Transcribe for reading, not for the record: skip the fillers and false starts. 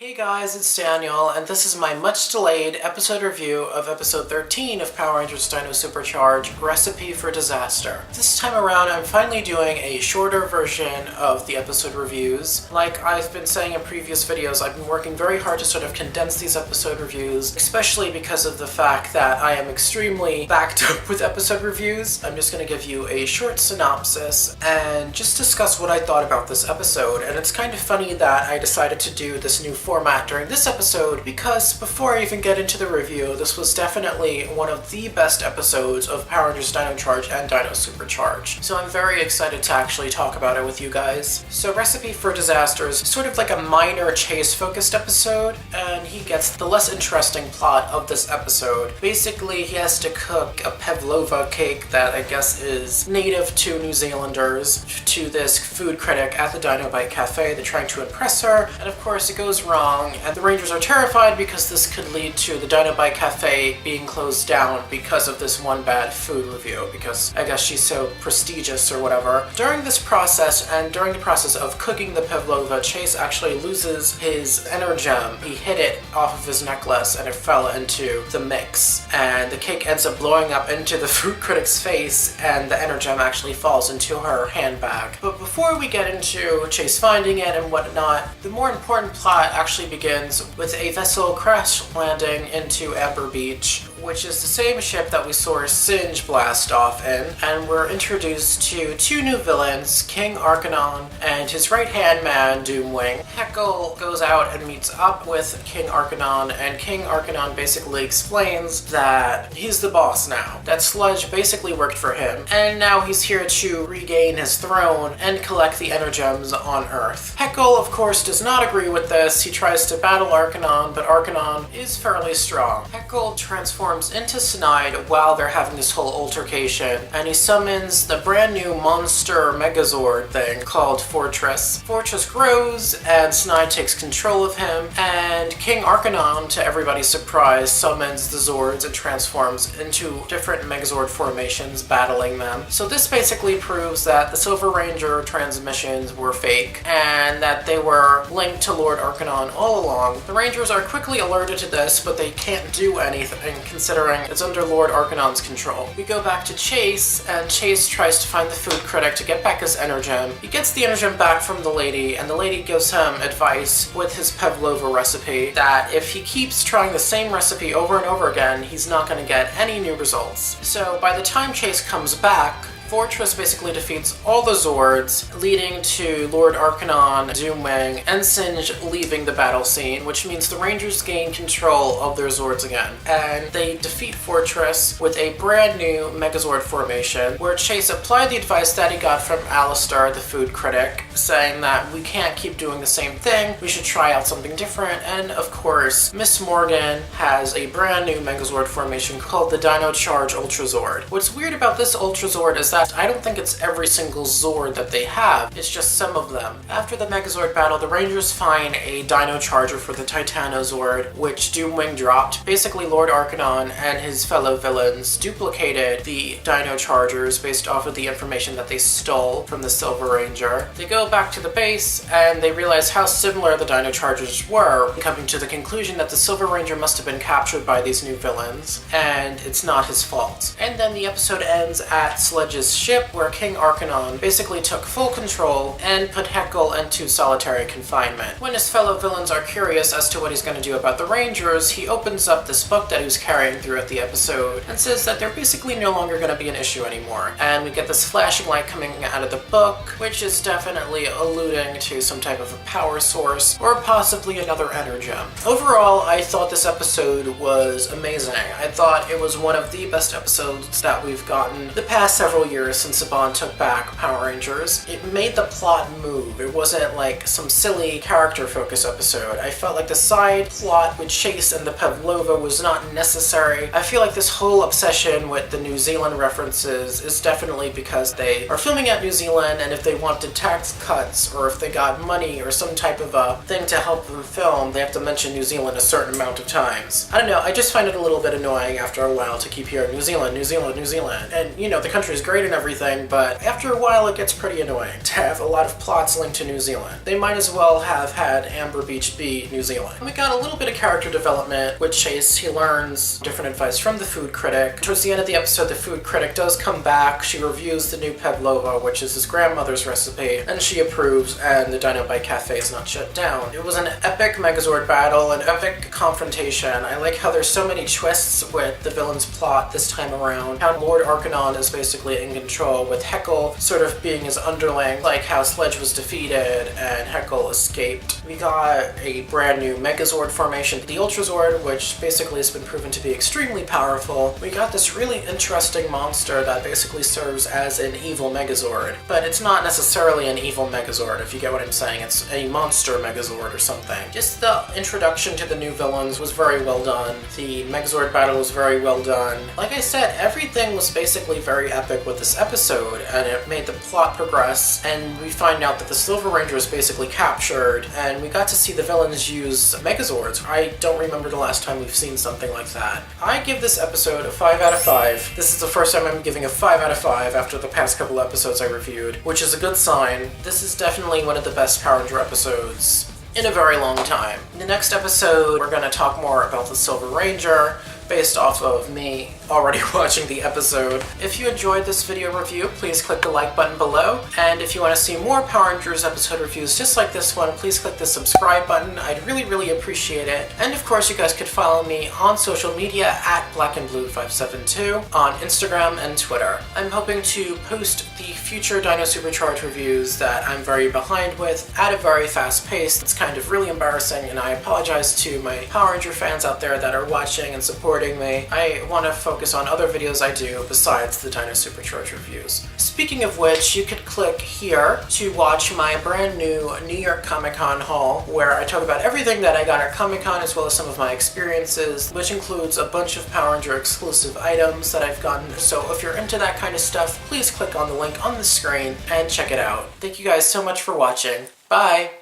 Hey guys, it's Daniel, and this is my much-delayed episode review of episode 13 of Power Rangers Dino SuperCharge, Recipe for Disaster. This time around, I'm finally doing a shorter version of the episode reviews. Like I've been saying in previous videos, I've been working very hard to sort of condense these episode reviews, especially because of the fact that I am extremely backed up with episode reviews. I'm just going to give you a short synopsis and just discuss what I thought about this episode. And it's kind of funny that I decided to do this new format during this episode because before I even get into the review, this was definitely one of the best episodes of Power Rangers Dino Charge and Dino SuperCharge. So I'm very excited to actually talk about it with you guys. So Recipe for Disaster is sort of like a minor chase-focused episode, and he gets the less interesting plot of this episode. Basically, he has to cook a pavlova cake that I guess is native to New Zealanders to this food critic at the Dino Bite Cafe. They're trying to impress her, and of course it goes wrong, and the Rangers are terrified because this could lead to the Dino Bite Cafe being closed down because of this one bad food review, because I guess she's so prestigious or whatever. During this process, and during the process of cooking the pavlova, Chase actually loses his energem. He hit it off of his necklace and it fell into the mix, and the cake ends up blowing up into the food critic's face, and the energem actually falls into her handbag. But before we get into Chase finding it and whatnot, the more important plot actually begins with a vessel crash landing into Amber Beach, which is the same ship that we saw Singe blast off in, and we're introduced to two new villains, King Arcanon and his right-hand man, Doomwing. Heckle goes out and meets up with King Arcanon, and King Arcanon basically explains that he's the boss now, that Sludge basically worked for him, and now he's here to regain his throne and collect the Energems on Earth. Heckle, of course, does not agree with this. He tries to battle Arcanon, but Arcanon is fairly strong. Heckle transforms into Snide while they're having this whole altercation, and he summons the brand new monster Megazord thing called Fortress. Fortress grows, and Snide takes control of him, and King Arcanon, to everybody's surprise, summons the Zords and transforms into different Megazord formations, battling them. So this basically proves that the Silver Ranger transmissions were fake, and that they were linked to Lord Arcanon all along. The Rangers are quickly alerted to this, but they can't do anything considering it's under Lord Arcanon's control. We go back to Chase, and Chase tries to find the food critic to get back his Energem. He gets the Energem back from the lady, and the lady gives him advice with his pavlova recipe that if he keeps trying the same recipe over and over again, he's not going to get any new results. So by the time Chase comes back, Fortress basically defeats all the Zords, leading to Lord Arcanon, Doomwing, and Singe leaving the battle scene, which means the Rangers gain control of their Zords again. And they defeat Fortress with a brand new Megazord formation, where Chase applied the advice that he got from Alistair, the food critic, saying that we can't keep doing the same thing, we should try out something different. And of course, Miss Morgan has a brand new Megazord formation called the Dino Charge Ultra Zord. What's weird about this Ultra Zord is that I don't think it's every single Zord that they have, it's just some of them. After the Megazord battle, the Rangers find a Dino Charger for the Titanozord, which Doomwing dropped. Basically, Lord Arcanon and his fellow villains duplicated the Dino Chargers based off of the information that they stole from the Silver Ranger. They go back to the base, and they realize how similar the Dino Chargers were, coming to the conclusion that the Silver Ranger must have been captured by these new villains, and it's not his fault. And then the episode ends at Sludge's ship, where King Arcanon basically took full control and put Heckle into solitary confinement. When his fellow villains are curious as to what he's going to do about the Rangers, he opens up this book that he was carrying throughout the episode and says that they're basically no longer going to be an issue anymore. And we get this flashing light coming out of the book, which is definitely alluding to some type of a power source or possibly another Energem. Overall, I thought this episode was amazing. I thought it was one of the best episodes that we've gotten the past several years since Saban took back Power Rangers. It made the plot move. It wasn't like some silly character focus episode. I felt like the side plot with Chase and the Pavlova was not necessary. I feel like this whole obsession with the New Zealand references is definitely because they are filming at New Zealand, and if they wanted tax cuts or if they got money or some type of a thing to help them film, they have to mention New Zealand a certain amount of times. I don't know, I just find it a little bit annoying after a while to keep hearing New Zealand, New Zealand, New Zealand. And you know, the country is great and everything, but after a while it gets pretty annoying to have a lot of plots linked to New Zealand. They might as well have had Amber Beach be New Zealand. And we got a little bit of character development with Chase. He learns different advice from the food critic. Towards the end of the episode, the food critic does come back. She reviews the new pavlova, which is his grandmother's recipe, and she approves, and the Dino Bite Cafe is not shut down. It was an epic Megazord battle, an epic confrontation. I like how there's so many twists with the villain's plot this time around. How Lord Arcanon is basically in control, with Heckle sort of being his underling, like how Sledge was defeated and Heckle escaped. We got a brand new Megazord formation, the Ultrazord, which basically has been proven to be extremely powerful. We got this really interesting monster that basically serves as an evil Megazord, but it's not necessarily an evil Megazord, if you get what I'm saying. It's a monster Megazord or something. Just the introduction to the new villains was very well done. The Megazord battle was very well done. Like I said, everything was basically very epic with this episode, and it made the plot progress, and we find out that the Silver Ranger is basically captured, and we got to see the villains use Megazords. I don't remember the last time we've seen something like that. I give this episode a 5 out of 5. This is the first time I'm giving a 5 out of 5 after the past couple episodes I reviewed, which is a good sign. This is definitely one of the best Power Ranger episodes in a very long time. In the next episode, we're going to talk more about the Silver Ranger, based off of me already watching the episode. If you enjoyed this video review, please click the like button below, and if you want to see more Power Rangers episode reviews just like this one, please click the subscribe button. I'd really appreciate it. And of course, you guys could follow me on social media at blackandblue572 on Instagram and Twitter. I'm hoping to post the future Dino SuperCharge reviews that I'm very behind with at a very fast pace. It's kind of really embarrassing, and I apologize to my Power Ranger fans out there that are watching and supporting me. I want to focus on other videos I do besides the Dino SuperCharge reviews. Speaking of which, you could click here to watch my brand new New York Comic Con haul, where I talk about everything that I got at Comic Con as well as some of my experiences, which includes a bunch of Power Ranger exclusive items that I've gotten. So if you're into that kind of stuff, please click on the link on the screen and check it out. Thank you guys so much for watching. Bye!